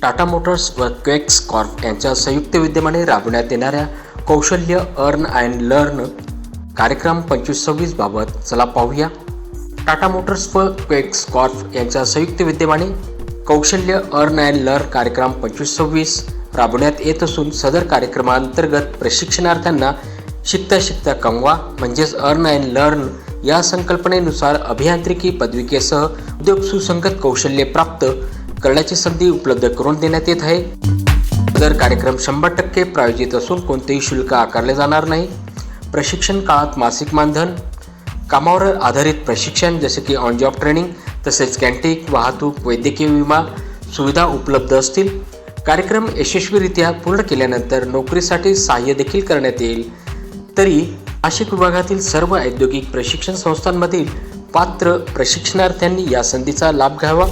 Tata Motors व quakes Corp यांच्या संयुक्त विद्यमाने राबवण्यात येणाऱ्या कौशल्य अर्न अँड लर्न कार्यक्रम 2526 बाबत चला पाहूया। टाटा मोटर्स व क्वेक्स कॉर्प यांच्या संयुक्त विद्यमाने कौशल्य अर्न अँड लर्न कार्यक्रम 2526 राबवण्यात येत असून सदर कार्यक्रमांतर्गत प्रशिक्षणार्थ्यांना शिकता शिकता कमवा म्हणजेच अर्न अँड लर्न या संकल्पनेनुसार अभियांत्रिकी पदविकेसह उद्योग सुसंगत कौशल्ये प्राप्त करण्याची संधी उपलब्ध करून देण्यात येत आहे। जर कार्यक्रम 100% प्रायोजित असून कोणतेही शुल्क आकारले जाणार नाही। प्रशिक्षण काळात मासिक मानधन, कामावर आधारित प्रशिक्षण जसे की ऑन जॉब ट्रेनिंग तसेच कॅन्टीन, वाहतूक, वैद्यकीय विमा सुविधा उपलब्ध असतील। कार्यक्रम यशस्वीरित्या पूर्ण केल्यानंतर नोकरीसाठी सहाय्य देखील करण्यात येईल। तरी नाशिक विभागातील सर्व औद्योगिक प्रशिक्षण संस्थांमधील पात्र प्रशिक्षणार्थ्यांनी या संधीचा लाभ घ्यावा।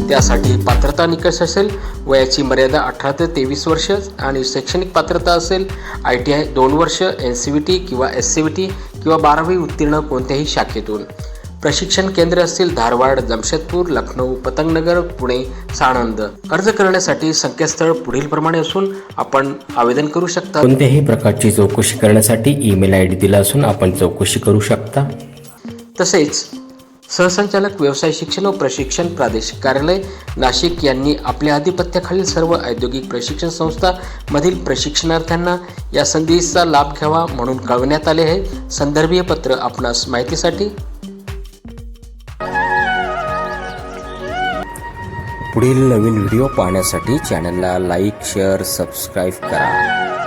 त्यासाठी पात्रता निकष असेल वयाची मर्यादा 18 ते 23 वर्ष आणि शैक्षणिक पात्रता असेल ITI 2 वर्ष, NCVT किंवा SCVT किंवा 12वी उत्तीर्ण कोणत्याही शाखेतून। प्रशिक्षण केंद्र असतील धारवाड, जमशेदपूर, लखनौ, पतंगनगर, पुणे, साणंद। अर्ज करण्यासाठी संकेतस्थळ पुढील प्रमाणे असून आपण आवेदन करू शकता। कोणत्याही प्रकारची चौकशी करण्यासाठी ईमेल ID दिला असून आपण चौकशी करू शकता। तसेच सहसंचालक व्यवसाय शिक्षण व प्रशिक्षण प्रादेशिक कार्यालय नाशिक यांनी आपल्या आधिपत्याखालील सर्व औद्योगिक प्रशिक्षण संस्था मधील प्रशिक्षणार्थ्यांना या संधीचा लाभ घ्यावा म्हणून कळवण्यात आले आहे। संदर्भीय पत्र आपणास माहितीसाठी। पुढील नवीन व्हिडिओ पाहण्यासाठी चॅनलला लाईक, शेअर, सबस्क्राईब करा।